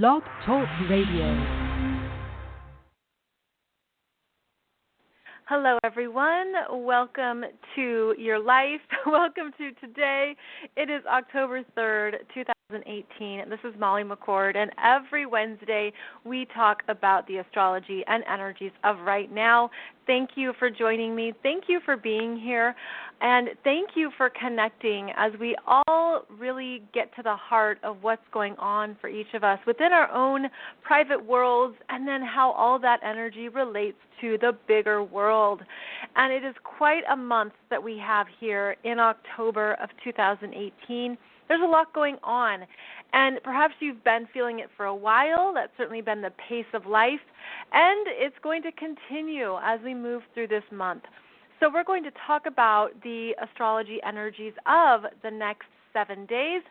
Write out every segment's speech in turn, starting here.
Blog Talk Radio. Hello, everyone. Welcome to your life. Welcome to today. It is October 3rd, 2018. This is Molly McCord, and every Wednesday we talk about the astrology and energies of right now. Thank you for joining me. Thank you for being here, and thank you for connecting as we all really get to the heart of what's going on for each of us within our own private worlds, and then how all that energy relates to the bigger world. And it is quite a month that we have here in October of 2018. There's a lot going on, and perhaps you've been feeling it for a while. That's certainly been the pace of life, and it's going to continue as we move through this month. So we're going to talk about the astrology energies of the next 7 days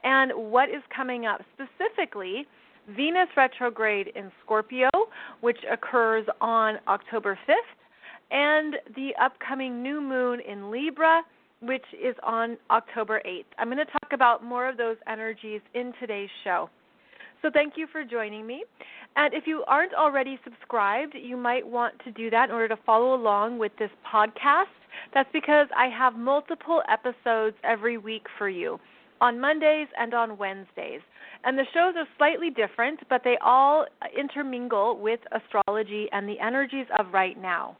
and what is coming up, specifically Venus retrograde in Scorpio, which occurs on October 5th, and the upcoming new moon in Libra, which is on October 8th. I'm going to talk about more of those energies in today's show. So thank you for joining me. And if you aren't already subscribed, you might want to do that in order to follow along with this podcast. That's because I have multiple episodes every week for you on Mondays and on Wednesdays. And the shows are slightly different, but they all intermingle with astrology and the energies of right now.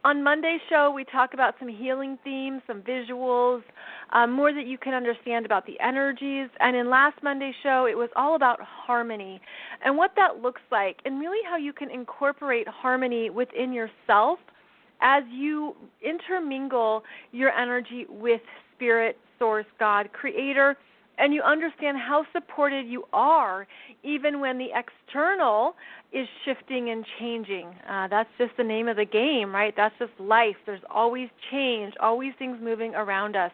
On Monday's show, we talk about some healing themes, some visuals, more that you can understand about the energies. And in last Monday's show, it was all about harmony and what that looks like, and really how you can incorporate harmony within yourself as you intermingle your energy with Spirit, Source, God, Creator, and you understand how supported you are even when the external is shifting and changing. That's just the name of the game, right? That's just life. There's always change, always things moving around us.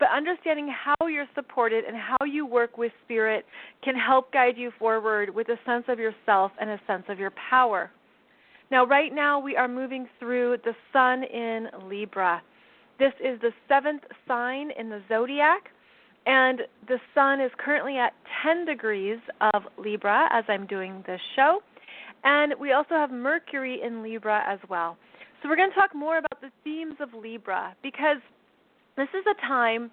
But understanding how you're supported and how you work with Spirit can help guide you forward with a sense of yourself and a sense of your power. Now, right now, we are moving through the Sun in Libra. This is the 7th sign in the zodiac. And the Sun is currently at 10 degrees of Libra as I'm doing this show. And we also have Mercury in Libra as well. So we're going to talk more about the themes of Libra, because this is a time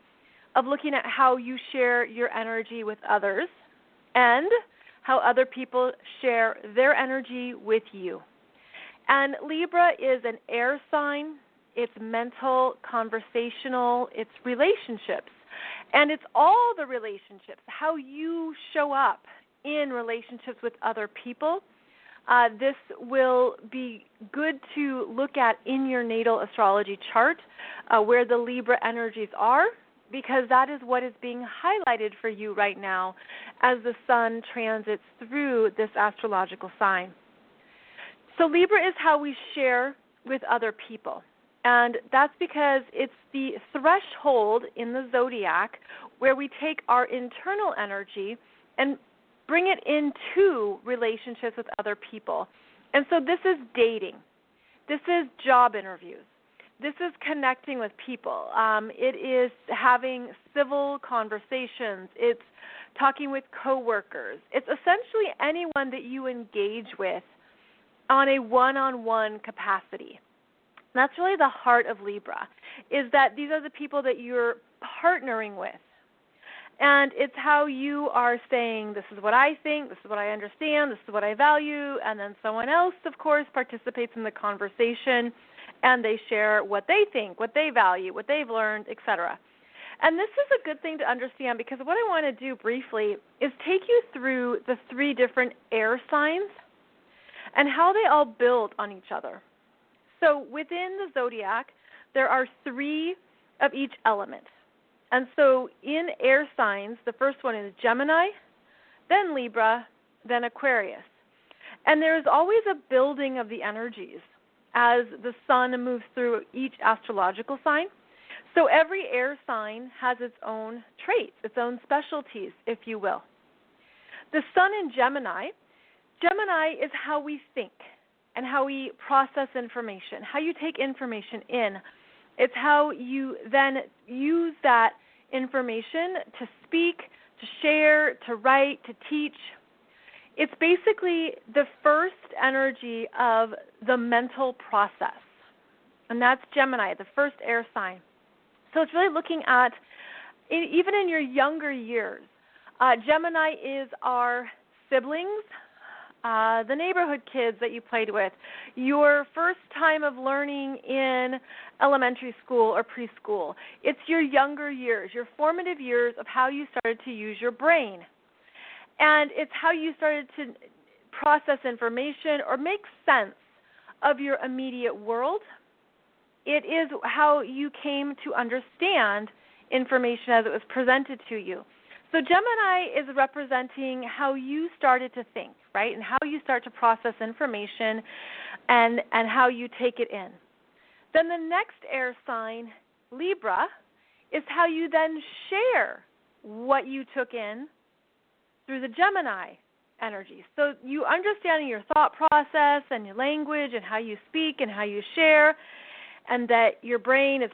of looking at how you share your energy with others and how other people share their energy with you. And Libra is an air sign. It's mental, conversational, it's relationships. And it's all the relationships, how you show up in relationships with other people. This will be good to look at in your natal astrology chart, where the Libra energies are, because that is what is being highlighted for you right now as the Sun transits through this astrological sign. So Libra is how we share with other people. And that's because it's the threshold in the zodiac where we take our internal energy and bring it into relationships with other people. And so this is dating. This is job interviews. This is connecting with people. It is having civil conversations. It's talking with coworkers. It's essentially anyone that you engage with on a one-on-one capacity. That's really the heart of Libra, is that these are the people that you're partnering with. And it's how you are saying, this is what I think, this is what I understand, this is what I value, and then someone else, of course, participates in the conversation, and they share what they think, what they value, what they've learned, etc. And this is a good thing to understand, because what I want to do briefly is take you through the 3 different air signs and how they all build on each other. So within the zodiac, there are 3 of each element. And so in air signs, the first one is Gemini, then Libra, then Aquarius. And there's always a building of the energies as the Sun moves through each astrological sign. So every air sign has its own traits, its own specialties, if you will. The Sun in Gemini is how we think and how we process information, how you take information in. It's how you then use that information to speak, to share, to write, to teach. It's basically the first energy of the mental process, and that's Gemini, the first air sign. So it's really looking at, even in your younger years, Gemini is our siblings, the neighborhood kids that you played with, your first time of learning in elementary school or preschool. It's your younger years, your formative years of how you started to use your brain. And it's how you started to process information or make sense of your immediate world. It is how you came to understand information as it was presented to you. So Gemini is representing how you started to think, right, and how you start to process information and how you take it in. Then the next air sign, Libra, is how you then share what you took in through the Gemini energy. So you understanding your thought process and your language and how you speak and how you share, and that your brain is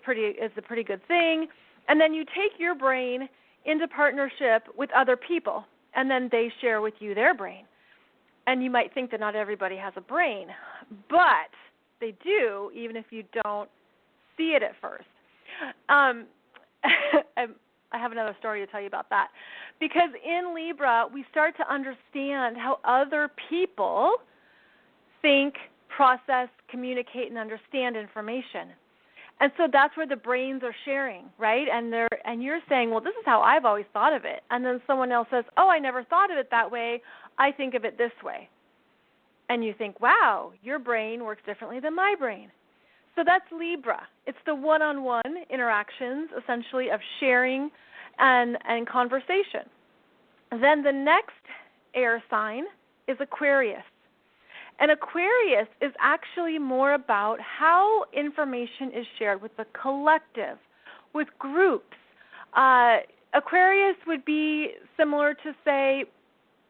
a pretty good thing. And then you take your brain into partnership with other people, and then they share with you their brain. And you might think that not everybody has a brain, but they do, even if you don't see it at first. I have another story to tell you about that. Because in Libra, we start to understand how other people think, process, communicate, and understand information. And so that's where the brains are sharing, right? And you're saying, well, this is how I've always thought of it. And then someone else says, oh, I never thought of it that way. I think of it this way. And you think, wow, your brain works differently than my brain. So that's Libra. It's the one-on-one interactions, essentially, of sharing and conversation. Then the next air sign is Aquarius. And Aquarius is actually more about how information is shared with the collective, with groups. Aquarius would be similar to, say,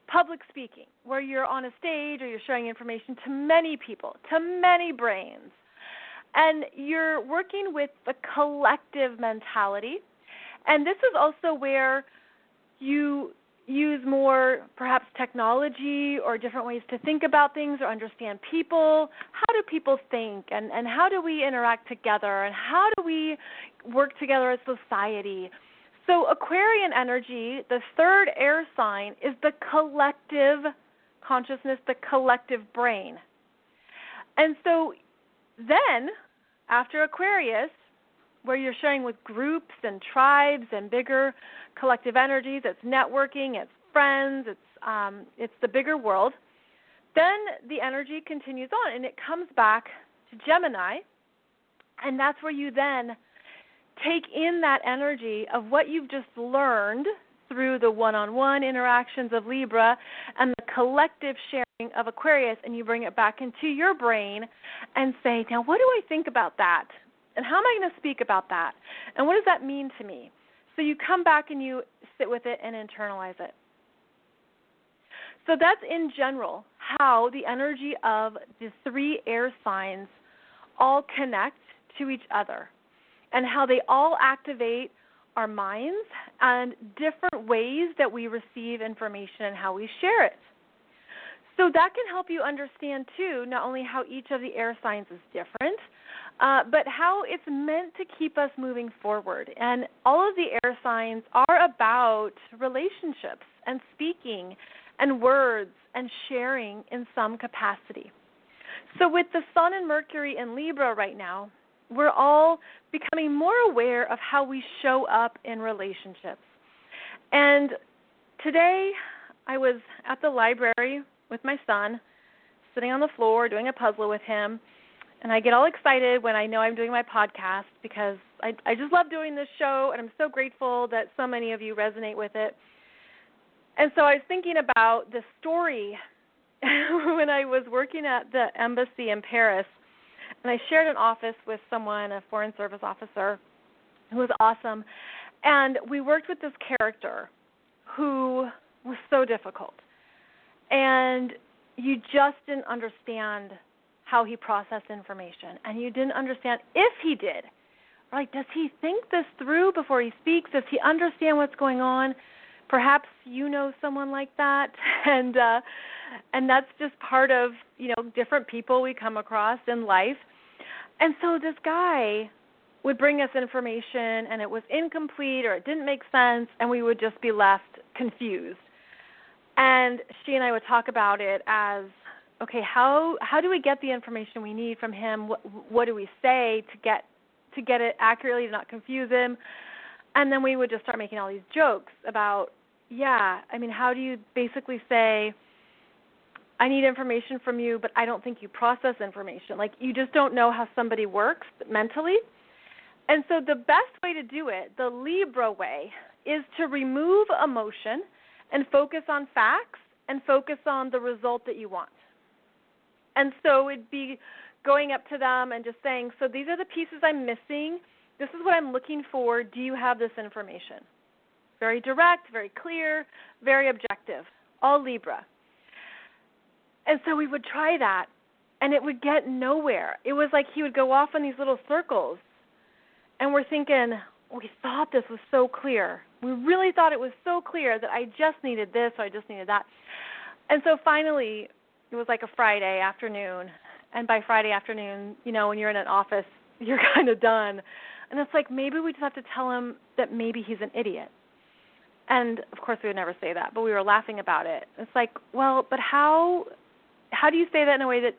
public speaking, where you're on a stage or you're sharing information to many people, to many brains. And you're working with the collective mentality. And this is also where you use more perhaps technology or different ways to think about things or understand people. How do people think, and how do we interact together, and how do we work together as society? So Aquarian energy, the third air sign, is the collective consciousness, the collective brain. And so then, after Aquarius, where you're sharing with groups and tribes and bigger collective energies, it's networking, it's friends, it's the bigger world, then the energy continues on, and it comes back to Gemini, and that's where you then take in that energy of what you've just learned through the one-on-one interactions of Libra and the collective sharing of Aquarius, and you bring it back into your brain and say, now what do I think about that? And how am I going to speak about that? And what does that mean to me? So you come back and you sit with it and internalize it. So that's in general how the energy of the three air signs all connect to each other, and how they all activate our minds and different ways that we receive information and how we share it. So that can help you understand, too, not only how each of the air signs is different, but how it's meant to keep us moving forward. And all of the air signs are about relationships and speaking and words and sharing in some capacity. So with the Sun and Mercury in Libra right now, we're all becoming more aware of how we show up in relationships. And today I was at the library with my son, sitting on the floor doing a puzzle with him, and I get all excited when I know I'm doing my podcast because I just love doing this show, and I'm so grateful that so many of you resonate with it. And so I was thinking about the story when I was working at the embassy in Paris, and I shared an office with someone, a foreign service officer, who was awesome. And we worked with this character who was so difficult. And you just didn't understand how he processed information. And you didn't understand if he did. Like, does he think this through before he speaks? Does he understand what's going on? Perhaps you know someone like that, and that's just part of, different people we come across in life. And so this guy would bring us information, and it was incomplete or it didn't make sense, and we would just be left confused. And she and I would talk about it as, okay, how do we get the information we need from him? What do we say to get it accurately, to not confuse him? And then we would just start making all these jokes about, how do you basically say, I need information from you, but I don't think you process information. Like, you just don't know how somebody works mentally. And so the best way to do it, the Libra way, is to remove emotion and focus on facts and focus on the result that you want. And so it'd be going up to them and just saying, so these are the pieces I'm missing. This is what I'm looking for. Do you have this information? Very direct, very clear, very objective, all Libra. And so we would try that, and it would get nowhere. It was like he would go off in these little circles, and we're thinking, we thought this was so clear. We really thought it was so clear that I just needed this or I just needed that. And so finally, it was like a Friday afternoon, and by Friday afternoon, when you're in an office, you're kind of done. And it's like, maybe we just have to tell him that maybe he's an idiot. And, of course, we would never say that, but we were laughing about it. It's like, well, but how do you say that in a way that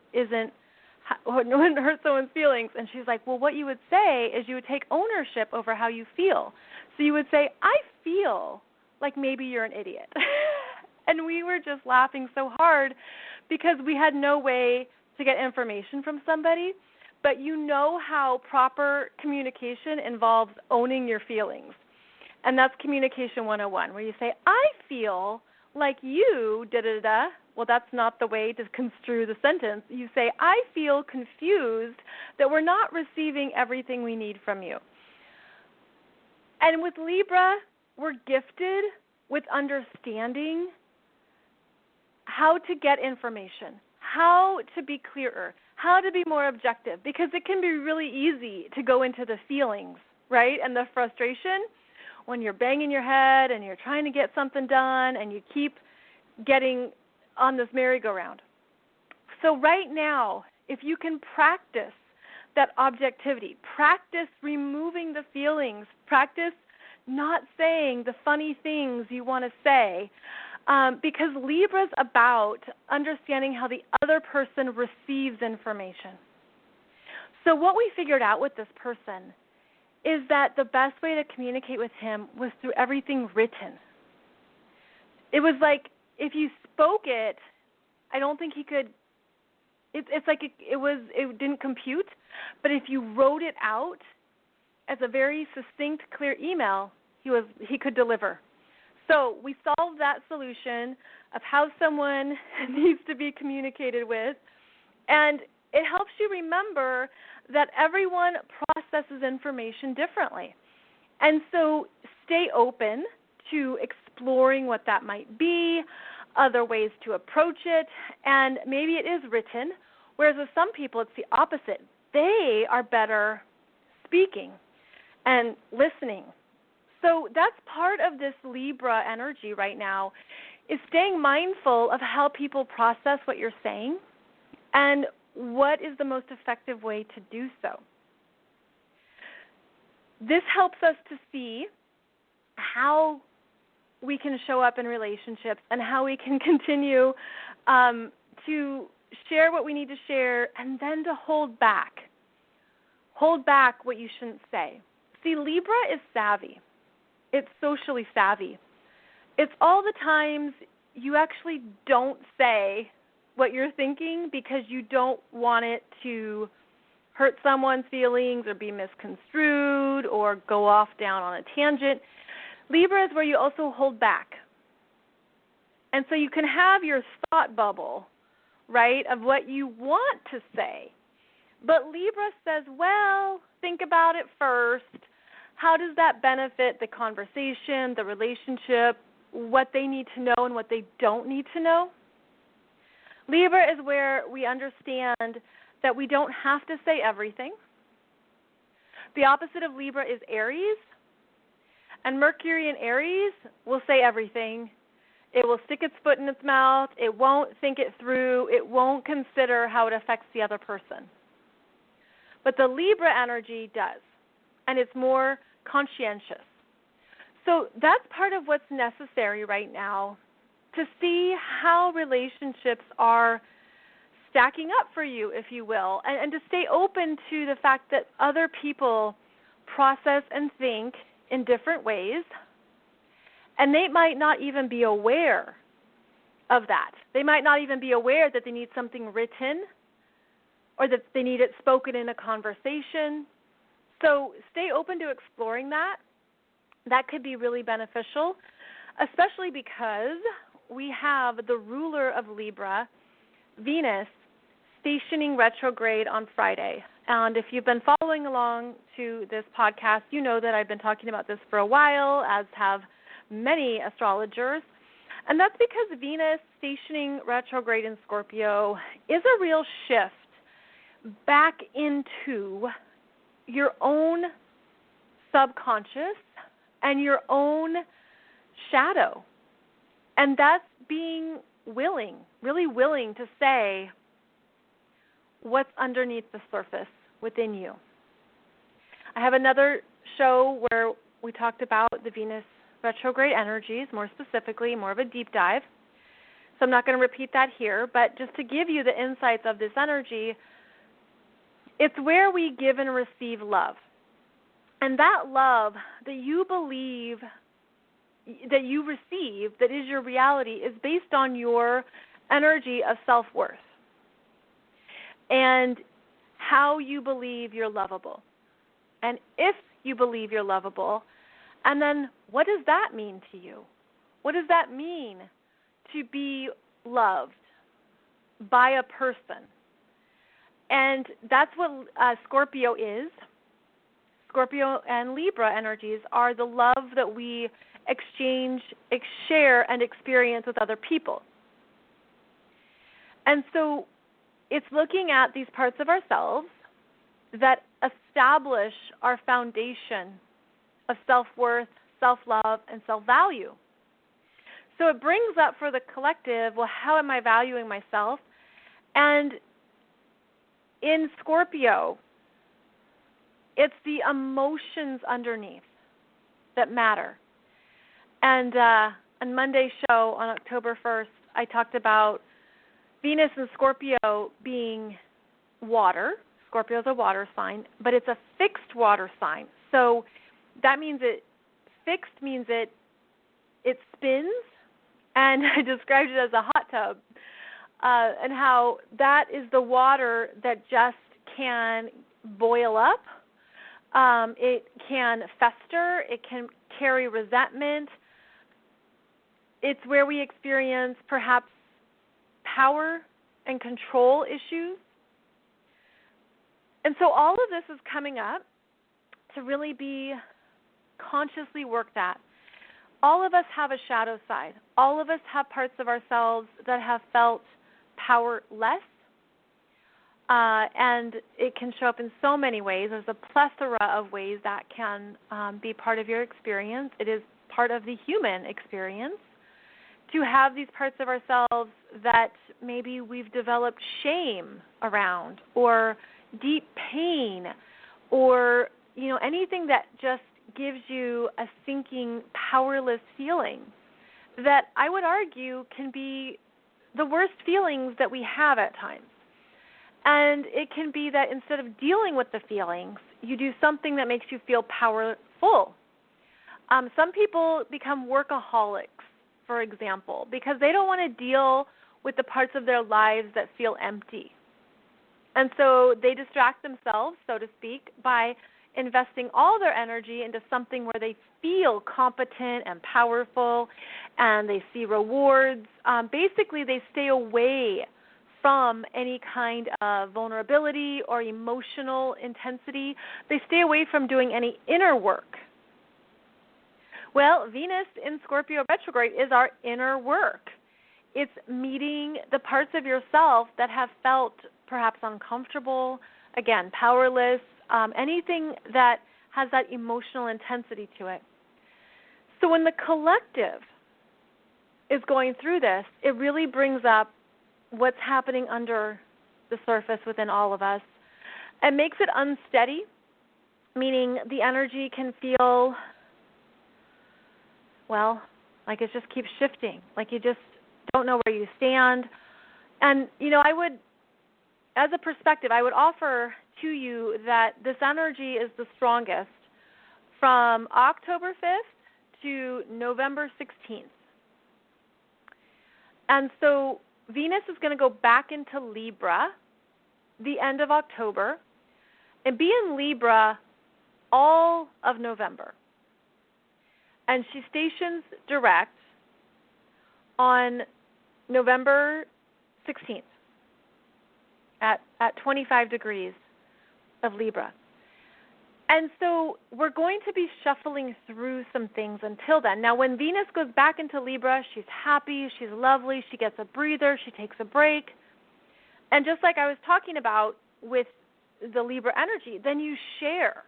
wouldn't hurt someone's feelings? And she's like, well, what you would say is you would take ownership over how you feel. So you would say, I feel like maybe you're an idiot. And we were just laughing so hard because we had no way to get information from somebody. But you know how proper communication involves owning your feelings. And that's communication 101, where you say, I feel like you da-da-da. Well, that's not the way to construe the sentence. You say, I feel confused that we're not receiving everything we need from you. And with Libra, we're gifted with understanding how to get information, how to be clearer, how to be more objective, because it can be really easy to go into the feelings, right, and the frustration when you're banging your head and you're trying to get something done and you keep getting on this merry-go-round. So right now, if you can practice that objectivity, practice removing the feelings, practice not saying the funny things you want to say, because Libra's about understanding how the other person receives information. So what we figured out with this person is that the best way to communicate with him was through everything written. It was like if you spoke it, I don't think he could. It's like it didn't compute. But if you wrote it out as a very succinct, clear email, he could deliver. So we solved that solution of how someone needs to be communicated with, and it helps you remember that everyone processes information differently. And so stay open to exploring what that might be, other ways to approach it, and maybe it is written, whereas with some people it's the opposite. They are better speaking and listening. So that's part of this Libra energy right now, is staying mindful of how people process what you're saying and what is the most effective way to do so. This helps us to see how we can show up in relationships and how we can continue to share what we need to share and then to hold back. Hold back what you shouldn't say. See, Libra is savvy. It's socially savvy. It's all the times you actually don't say what you're thinking because you don't want it to hurt someone's feelings or be misconstrued or go off down on a tangent. Libra is where you also hold back. And so you can have your thought bubble, right, of what you want to say. But Libra says, well, think about it first. How does that benefit the conversation, the relationship, what they need to know and what they don't need to know? Libra is where we understand that we don't have to say everything. The opposite of Libra is Aries. And Mercury in Aries will say everything. It will stick its foot in its mouth. It won't think it through. It won't consider how it affects the other person. But the Libra energy does, and it's more conscientious. So that's part of what's necessary right now to see how relationships are stacking up for you, if you will, and to stay open to the fact that other people process and think in different ways, and they might not even be aware of that. They might not even be aware that they need something written or that they need it spoken in a conversation. So stay open to exploring that. That could be really beneficial, especially because we have the ruler of Libra, Venus, stationing retrograde on Friday. And if you've been following along to this podcast, you know that I've been talking about this for a while, as have many astrologers. And that's because Venus stationing retrograde in Scorpio is a real shift back into your own subconscious and your own shadow. And that's being willing, really willing to say what's underneath the surface within you. I have another show where we talked about the Venus retrograde energies, more specifically, more of a deep dive. So I'm not going to repeat that here, but just to give you the insights of this energy, it's where we give and receive love. And that love that you believe that you receive, that is your reality, is based on your energy of self-worth and how you believe you're lovable. And if you believe you're lovable, and then what does that mean to you? What does that mean to be loved by a person? And that's what Scorpio is. Scorpio and Libra energies are the love that we exchange, share, and experience with other people. And so it's looking at these parts of ourselves that establish our foundation of self-worth, self-love, and self-value. So it brings up for the collective, well, how am I valuing myself? And in Scorpio, it's the emotions underneath that matter. And on Monday's show on October 1st, I talked about Venus and Scorpio being water. Scorpio is a water sign, but it's a fixed water sign. So that means fixed means it spins, and I described it as a hot tub, and how that is the water that just can boil up. It can fester. It can carry resentment. It's where we experience perhaps power and control issues. And so all of this is coming up to really be consciously worked at. All of us have a shadow side. All of us have parts of ourselves that have felt powerless. And it can show up in so many ways. There's a plethora of ways that can be part of your experience. It is part of the human experience to have these parts of ourselves that maybe we've developed shame around, or deep pain, or anything that just gives you a sinking, powerless feeling that I would argue can be the worst feelings that we have at times. And it can be that instead of dealing with the feelings, you do something that makes you feel powerful. Some people become workaholics, for example, because they don't want to deal with the parts of their lives that feel empty. And so they distract themselves, so to speak, by investing all their energy into something where they feel competent and powerful, and they see rewards. Basically, they stay away from any kind of vulnerability or emotional intensity. They stay away from doing any inner work. Well, Venus in Scorpio retrograde is our inner work. It's meeting the parts of yourself that have felt perhaps uncomfortable, again, powerless, anything that has that emotional intensity to it. So when the collective is going through this, it really brings up what's happening under the surface within all of us. It makes it unsteady, meaning the energy can feel, well, like it just keeps shifting, like you just don't know where you stand. And, I would, as a perspective, I would offer to you that this energy is the strongest from October 5th to November 16th. And so Venus is going to go back into Libra the end of October and be in Libra all of November. And she stations direct on November 16th at 25 degrees of Libra. And so we're going to be shuffling through some things until then. Now, when Venus goes back into Libra, she's happy, she's lovely, she gets a breather, she takes a break. And just like I was talking about with the Libra energy, then you share.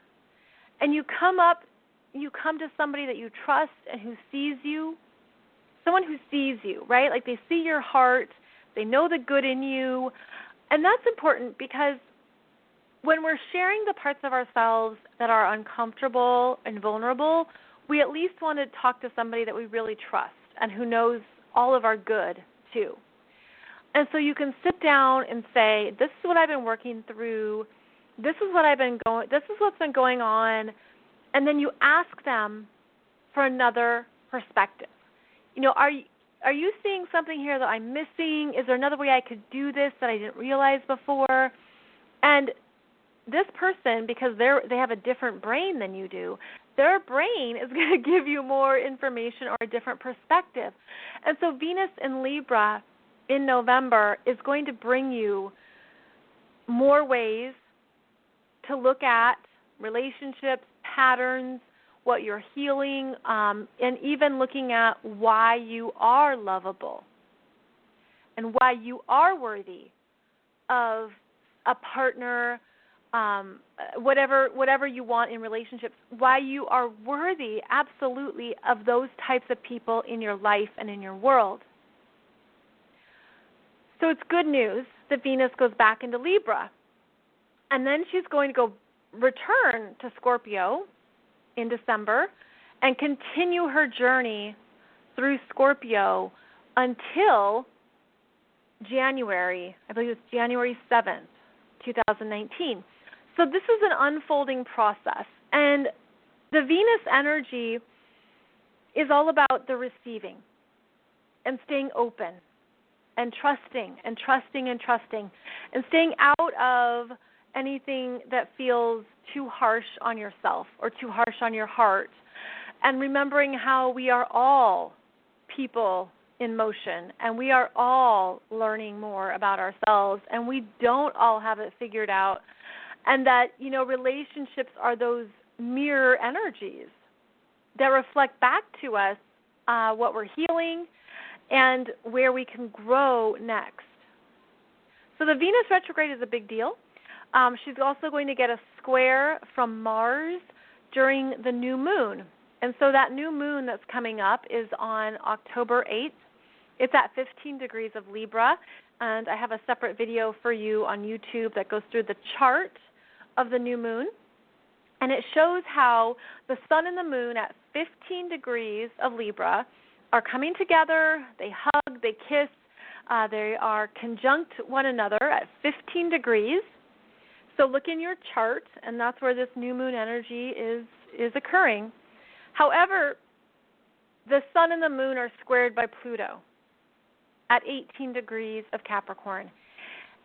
And you come to somebody that you trust and who sees you, someone who sees you, right? Like they see your heart, they know the good in you. And that's important because when we're sharing the parts of ourselves that are uncomfortable and vulnerable, we at least want to talk to somebody that we really trust and who knows all of our good too. And so you can sit down and say, this is what I've been working through, this is what's been going on, and then you ask them for another perspective. Are you seeing something here that I'm missing? Is there another way I could do this that I didn't realize before? And this person, because they have a different brain than you do, their brain is going to give you more information or a different perspective. And so Venus in Libra in November is going to bring you more ways to look at relationships, patterns, what you're healing, and even looking at why you are lovable and why you are worthy of a partner, whatever you want in relationships, why you are worthy absolutely of those types of people in your life and in your world. So it's good news that Venus goes back into Libra. And then she's going to return to Scorpio in December and continue her journey through Scorpio until January, I believe it's January 7th, 2019. So this is an unfolding process. And the Venus energy is all about the receiving and staying open and trusting and trusting and trusting and staying out of anything that feels too harsh on yourself or too harsh on your heart, and remembering how we are all people in motion and we are all learning more about ourselves and we don't all have it figured out, and that, relationships are those mirror energies that reflect back to us what we're healing and where we can grow next. So the Venus retrograde is a big deal. She's also going to get a square from Mars during the new moon. And so that new moon that's coming up is on October 8th. It's at 15 degrees of Libra. And I have a separate video for you on YouTube that goes through the chart of the new moon. And it shows how the sun and the moon at 15 degrees of Libra are coming together. They hug, they kiss. They are conjunct one another at 15 degrees. So look in your chart, and that's where this new moon energy is occurring. However, the sun and the moon are squared by Pluto at 18 degrees of Capricorn.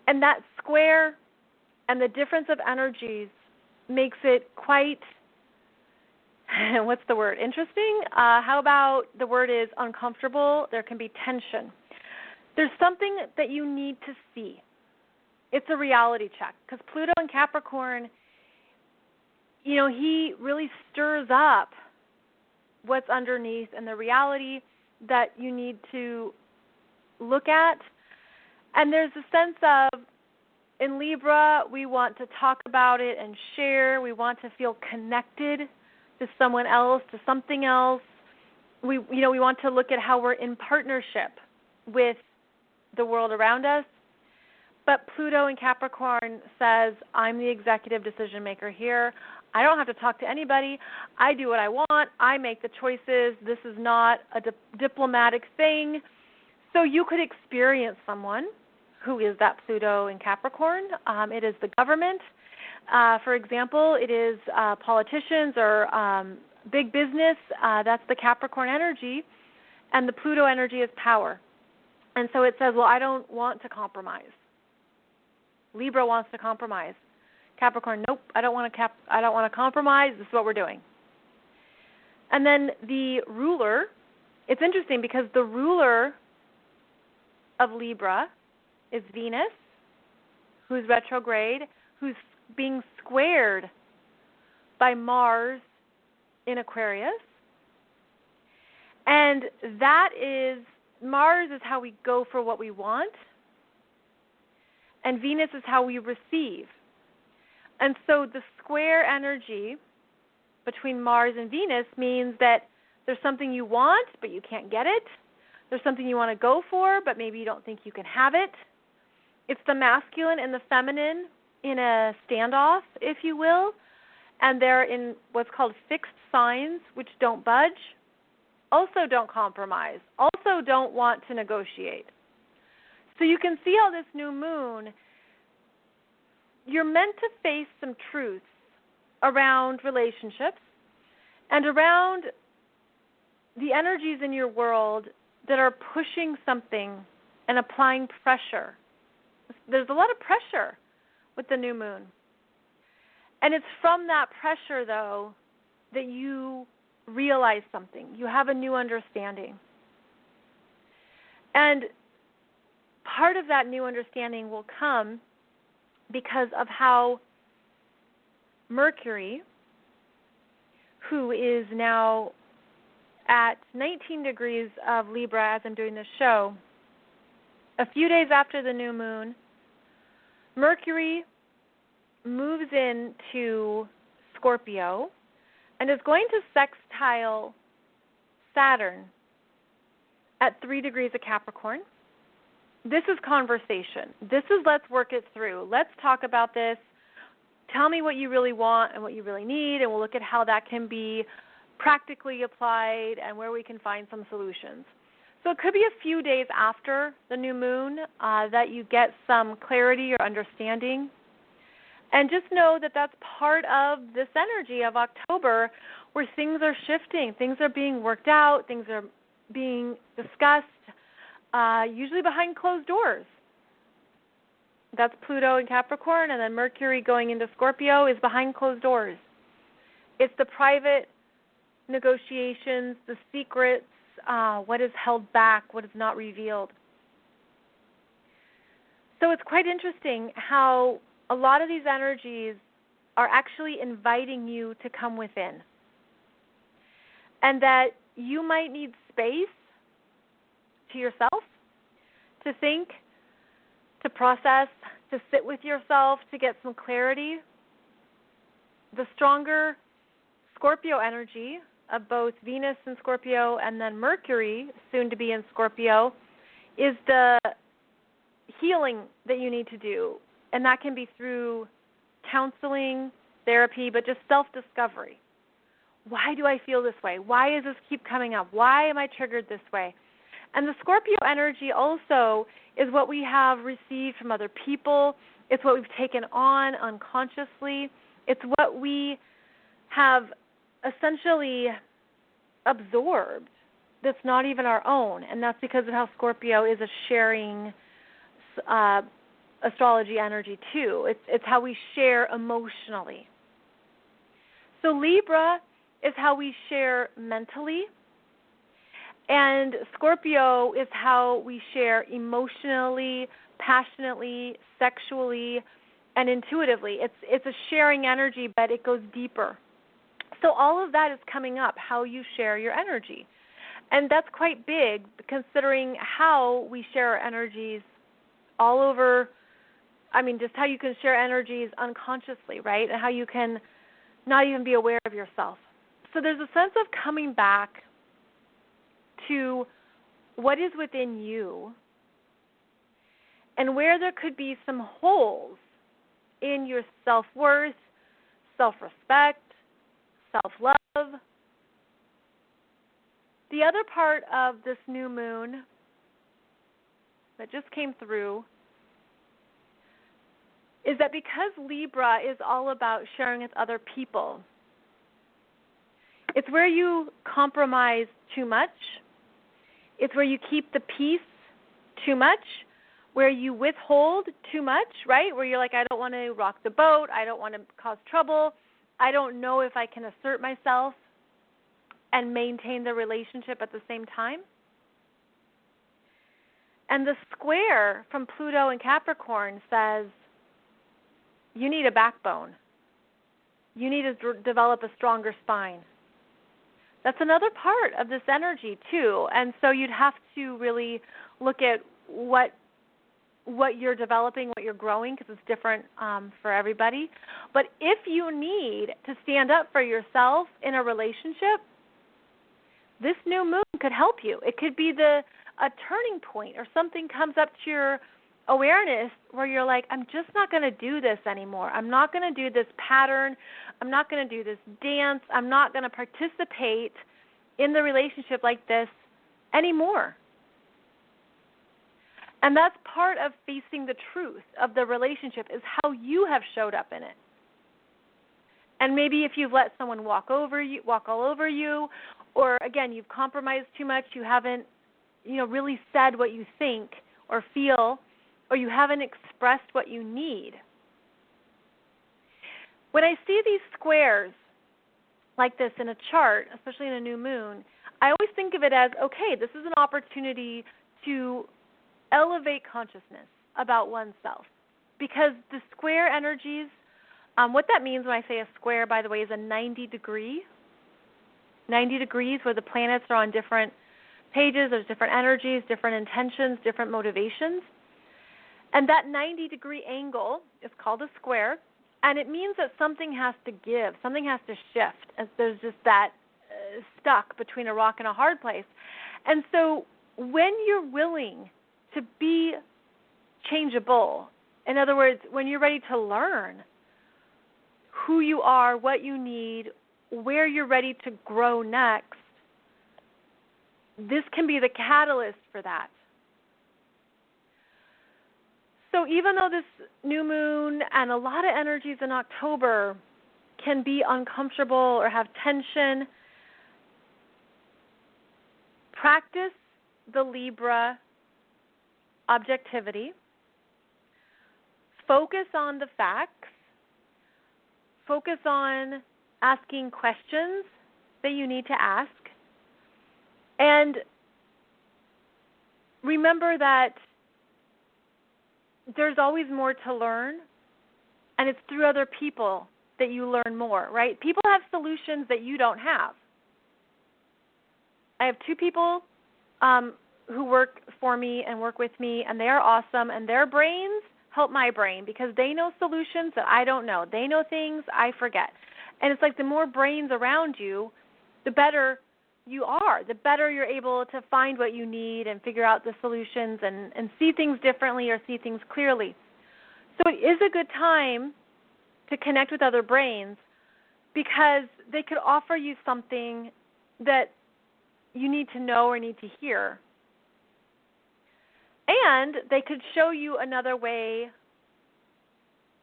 And that square and the difference of energies makes it quite, what's the word, interesting? How about the word is uncomfortable? There can be tension. There's something that you need to see. It's a reality check, because Pluto in Capricorn, he really stirs up what's underneath and the reality that you need to look at. And there's a sense of, in Libra, we want to talk about it and share. We want to feel connected to someone else, to something else. we want to look at how we're in partnership with the world around us. But Pluto in Capricorn says, I'm the executive decision maker here. I don't have to talk to anybody. I do what I want. I make the choices. This is not a diplomatic thing. So you could experience someone who is that Pluto in Capricorn. It is the government. For example, it is politicians or big business. That's the Capricorn energy. And the Pluto energy is power. And so it says, well, I don't want to compromise. Libra wants to compromise. Capricorn, nope, I don't want to compromise. This is what we're doing. And then the ruler, it's interesting because the ruler of Libra is Venus, who's retrograde, who's being squared by Mars in Aquarius. And that is, Mars is how we go for what we want, and Venus is how we receive. And so the square energy between Mars and Venus means that there's something you want, but you can't get it. There's something you want to go for, but maybe you don't think you can have it. It's the masculine and the feminine in a standoff, if you will, and they're in what's called fixed signs, which don't budge, also don't compromise, also don't want to negotiate. So you can see how this new moon, you're meant to face some truths around relationships and around the energies in your world that are pushing something and applying pressure. There's a lot of pressure with the new moon. And it's from that pressure, though, that you realize something. You have a new understanding. And part of that new understanding will come because of how Mercury, who is now at 19 degrees of Libra as I'm doing this show, a few days after the new moon, Mercury moves into Scorpio and is going to sextile Saturn at 3 degrees of Capricorn. This is conversation. This is let's work it through. Let's talk about this. Tell me what you really want and what you really need, and we'll look at how that can be practically applied and where we can find some solutions. So it could be a few days after the new moon that you get some clarity or understanding. And just know that that's part of this energy of October where things are shifting, things are being worked out, things are being discussed, usually behind closed doors. That's Pluto in Capricorn, and then Mercury going into Scorpio is behind closed doors. It's the private negotiations, the secrets, what is held back, what is not revealed. So it's quite interesting how a lot of these energies are actually inviting you to come within. And that you might need space to yourself, to think, to process, to sit with yourself, to get some clarity. The stronger Scorpio energy of both Venus in Scorpio and then Mercury, soon to be in Scorpio, is the healing that you need to do. And that can be through counseling, therapy, but just self-discovery. Why do I feel this way? Why does this keep coming up? Why am I triggered this way? And the Scorpio energy also is what we have received from other people. It's what we've taken on unconsciously. It's what we have essentially absorbed that's not even our own. And that's because of how Scorpio is a sharing astrology energy too. It's how we share emotionally. So Libra is how we share mentally, and Scorpio is how we share emotionally, passionately, sexually, and intuitively. It's a sharing energy, but it goes deeper. So all of that is coming up, how you share your energy. And that's quite big, considering how we share our energies all over. I mean, just how you can share energies unconsciously, right? And how you can not even be aware of yourself. So there's a sense of coming back to what is within you and where there could be some holes in your self-worth, self-respect, self-love. The other part of this new moon that just came through is that because Libra is all about sharing with other people, it's where you compromise too much. It's where you keep the peace too much, where you withhold too much, right? Where you're like, I don't want to rock the boat. I don't want to cause trouble. I don't know if I can assert myself and maintain the relationship at the same time. And the square from Pluto and Capricorn says, you need a backbone. You need to develop a stronger spine. That's another part of this energy too. And so you'd have to really look at what you're developing, what you're growing, because it's different for everybody. But if you need to stand up for yourself in a relationship, this new moon could help you. It could be a turning point, or something comes up to your awareness where you're like, I'm just not going to do this anymore. I'm not going to do this pattern. I'm not going to do this dance. I'm not going to participate in the relationship like this anymore. And that's part of facing the truth of the relationship, is how you have showed up in it. And maybe if you've let someone walk all over you, or again, you've compromised too much, you haven't, really said what you think or feel, or you haven't expressed what you need. When I see these squares like this in a chart, especially in a new moon, I always think of it as, okay, this is an opportunity to elevate consciousness about oneself. Because the square energies, what that means when I say a square, by the way, is a 90 degrees where the planets are on different pages. There's different energies, different intentions, different motivations. And that 90-degree angle is called a square, and it means that something has to give, something has to shift, as there's just that stuck between a rock and a hard place. And so when you're willing to be changeable, in other words, when you're ready to learn who you are, what you need, where you're ready to grow next, this can be the catalyst for that. So even though this new moon and a lot of energies in October can be uncomfortable or have tension, practice the Libra objectivity. Focus on the facts. Focus on asking questions that you need to ask. And remember that there's always more to learn, and it's through other people that you learn more, right? People have solutions that you don't have. I have two people who work for me and work with me, and they are awesome, and their brains help my brain because they know solutions that I don't know. They know things I forget. And it's like the more brains around you, the better you are, the better you're able to find what you need and figure out the solutions and see things differently or see things clearly. So it is a good time to connect with other brains because they could offer you something that you need to know or need to hear. And they could show you another way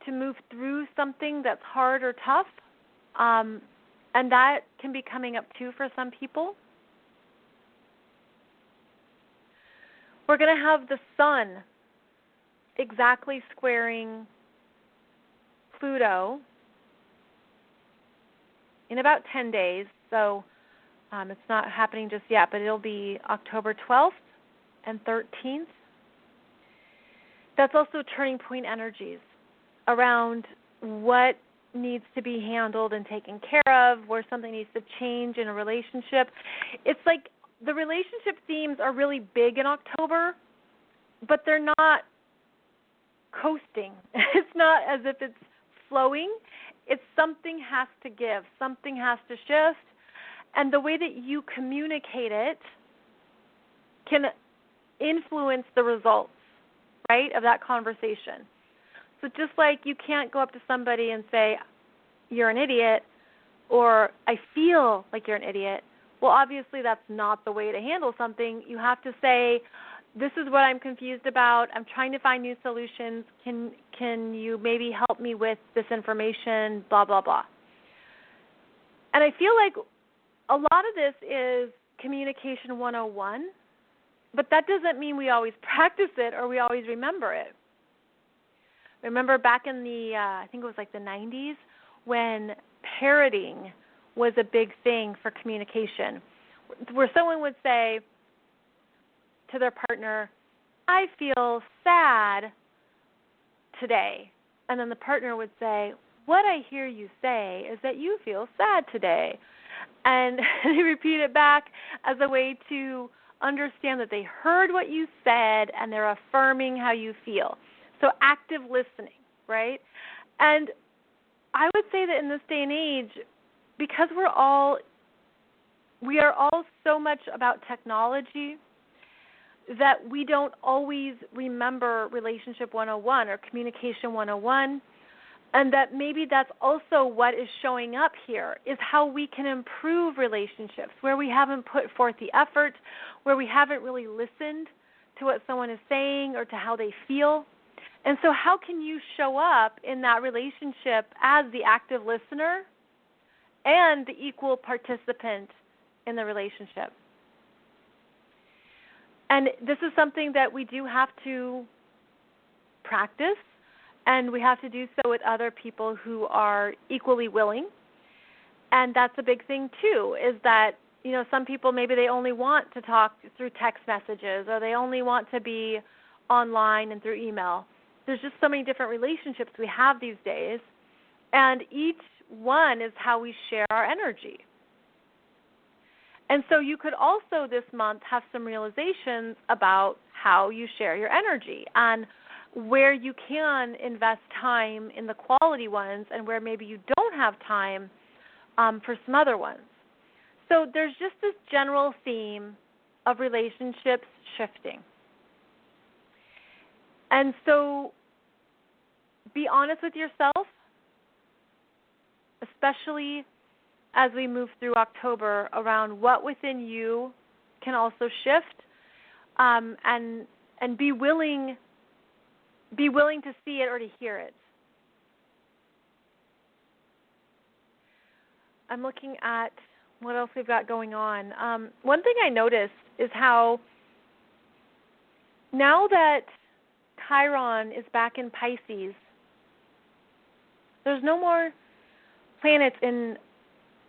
to move through something that's hard or tough. And that can be coming up too for some people. We're going to have the sun exactly squaring Pluto in about 10 days. So it's not happening just yet, but it'll be October 12th and 13th. That's also turning point energies around what needs to be handled and taken care of, where something needs to change in a relationship. It's like the relationship themes are really big in October, but they're not coasting. It's not as if it's flowing. It's something has to give, something has to shift, and the way that you communicate it can influence the results, right, of that conversation. So just like you can't go up to somebody and say, you're an idiot, or I feel like you're an idiot. Well, obviously that's not the way to handle something. You have to say, this is what I'm confused about. I'm trying to find new solutions. Can you maybe help me with this information, blah, blah, blah. And I feel like a lot of this is communication 101, but that doesn't mean we always practice it or we always remember it. Remember back in the, I think it was like the 90s, when parroting was a big thing for communication, where someone would say to their partner, I feel sad today. And then the partner would say, what I hear you say is that you feel sad today. And they repeat it back as a way to understand that they heard what you said and they're affirming how you feel. So active listening, right? And I would say that in this day and age, because we are all so much about technology that we don't always remember relationship 101 or communication 101, and that maybe that's also what is showing up here, is how we can improve relationships, where we haven't put forth the effort, where we haven't really listened to what someone is saying or to how they feel. And so how can you show up in that relationship as the active listener and the equal participant in the relationship? And this is something that we do have to practice, and we have to do so with other people who are equally willing. And that's a big thing, too, is that, you know, some people maybe they only want to talk through text messages, or they only want to be online and through email. There's just so many different relationships we have these days, and each one is how we share our energy. And so you could also this month have some realizations about how you share your energy and where you can invest time in the quality ones and where maybe you don't have time for some other ones. So there's just this general theme of relationships shifting. And so be honest with yourself, especially as we move through October, around what within you can also shift, and be willing to see it or to hear it. I'm looking at what else we've got going on. One thing I noticed is how now that Chiron is back in Pisces, there's no more planets in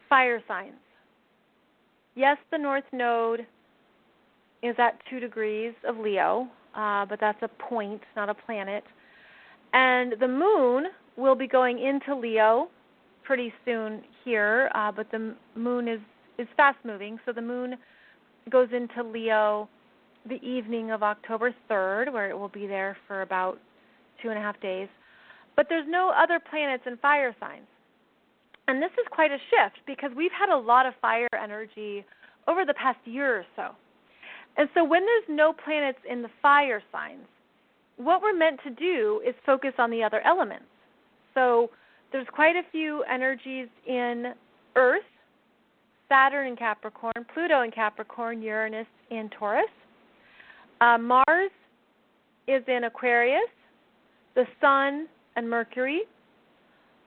fire signs. Yes, the North Node is at 2 degrees of Leo, but that's a point, not a planet. And the moon will be going into Leo pretty soon here, but the moon is fast-moving, so the moon goes into Leo the evening of October 3rd, where it will be there for about 2.5 days. But there's no other planets in fire signs. And this is quite a shift because we've had a lot of fire energy over the past year or so. And so when there's no planets in the fire signs, what we're meant to do is focus on the other elements. So there's quite a few energies in Earth, Saturn in Capricorn, Pluto in Capricorn, Uranus in Taurus. Mars is in Aquarius. The Sun and Mercury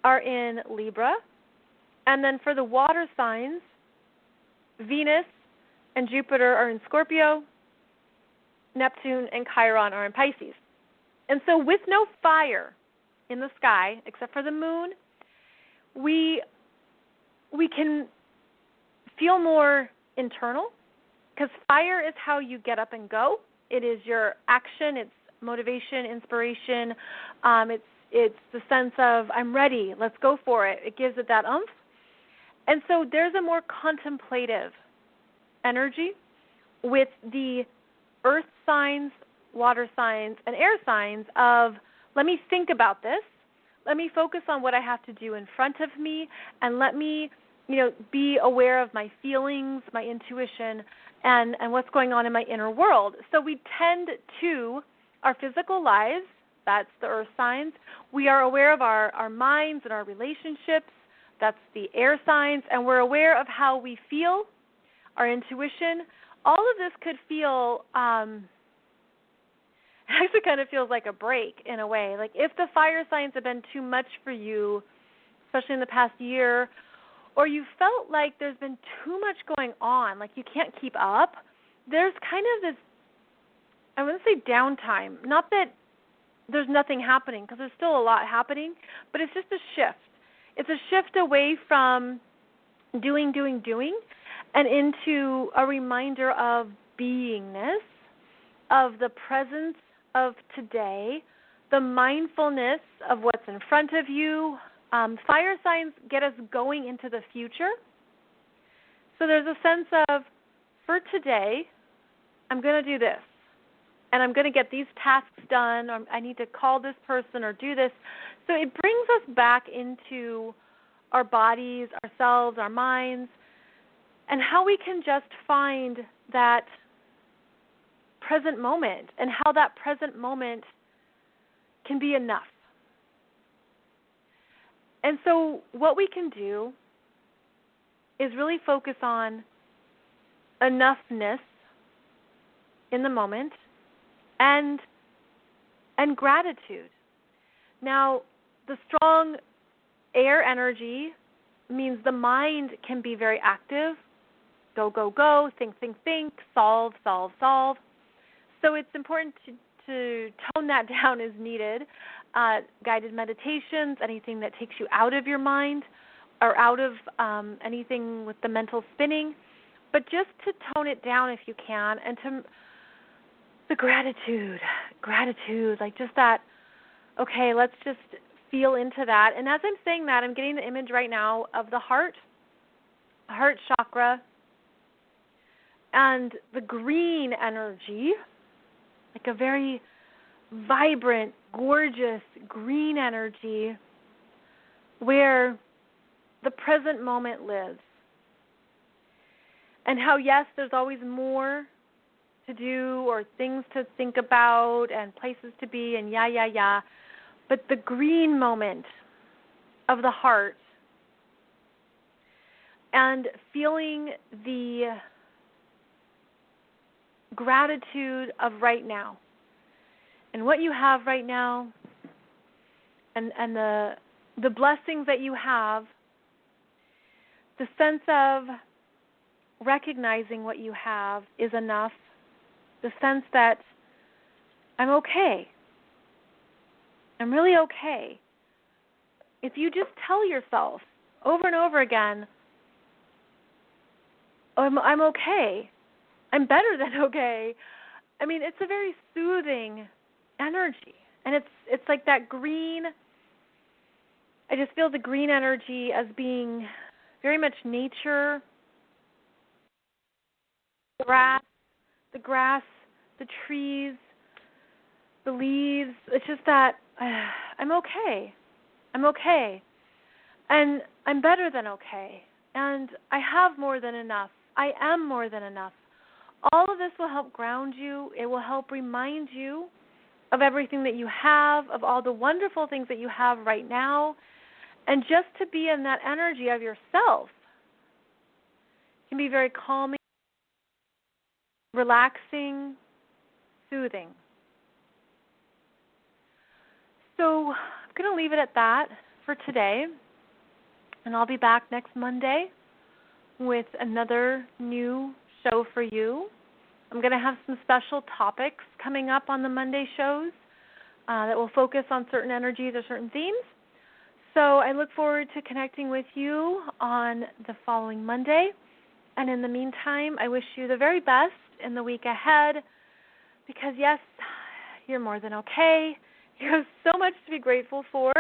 are in Libra. And then for the water signs, Venus and Jupiter are in Scorpio, Neptune and Chiron are in Pisces. And so with no fire in the sky, except for the moon, we can feel more internal, because fire is how you get up and go. It is your action, it's motivation, inspiration. It's the sense of, I'm ready, let's go for it. It gives it that oomph. And so there's a more contemplative energy with the earth signs, water signs, and air signs of, let me think about this. Let me focus on what I have to do in front of me, and let me, be aware of my feelings, my intuition, and what's going on in my inner world. So we tend to our physical lives, that's the earth signs. We are aware of our minds and our relationships, that's the air signs, and we're aware of how we feel, our intuition. All of this could feel, actually kind of feels like a break in a way. Like if the fire signs have been too much for you, especially in the past year, or you felt like there's been too much going on, like you can't keep up, there's kind of this, I wouldn't say downtime, not that there's nothing happening, because there's still a lot happening, but it's just a shift. It's a shift away from doing, and into a reminder of beingness, of the presence of today, the mindfulness of what's in front of you. Fire signs get us going into the future. So there's a sense of, for today, I'm going to do this, and I'm going to get these tasks done, or I need to call this person or do this. So it brings us back into our bodies, ourselves, our minds, and how we can just find that present moment and how that present moment can be enough. And so what we can do is really focus on enoughness in the moment and gratitude. Now, the strong air energy means the mind can be very active. Go, think, solve. So it's important to tone that down as needed. Guided meditations, anything that takes you out of your mind or out of anything with the mental spinning, but just to tone it down if you can, and to the gratitude, like just that, okay, let's just feel into that. And as I'm saying that, I'm getting the image right now of the heart chakra, and the green energy, like a very vibrant, gorgeous green energy where the present moment lives. And how, yes, there's always more to do or things to think about and places to be and but the green moment of the heart and feeling the gratitude of right now and what you have right now and the blessings that you have, the sense of recognizing what you have is enough, the sense that I'm okay. I'm really okay. If you just tell yourself over and over again, I'm okay, I'm better than okay. I mean, it's a very soothing energy. And it's like that green, I just feel the green energy as being very much nature, the grass, the trees, the leaves. It's just that I'm okay. And I'm better than okay. And I have more than enough. I am more than enough. All of this will help ground you. It will help remind you of everything that you have, of all the wonderful things that you have right now. And just to be in that energy of yourself can be very calming, relaxing, soothing. So I'm going to leave it at that for today. And I'll be back next Monday with another new show for you. I'm going to have some special topics coming up on the Monday shows that will focus on certain energies or certain themes. So I look forward to connecting with you on the following Monday. And in the meantime, I wish you the very best in the week ahead because, yes, you're more than okay. You have so much to be grateful for.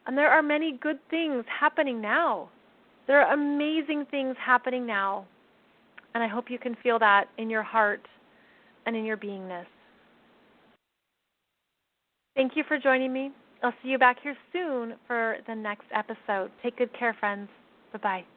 And there are many good things happening now. There are amazing things happening now. And I hope you can feel that in your heart and in your beingness. Thank you for joining me. I'll see you back here soon for the next episode. Take good care, friends. Bye-bye.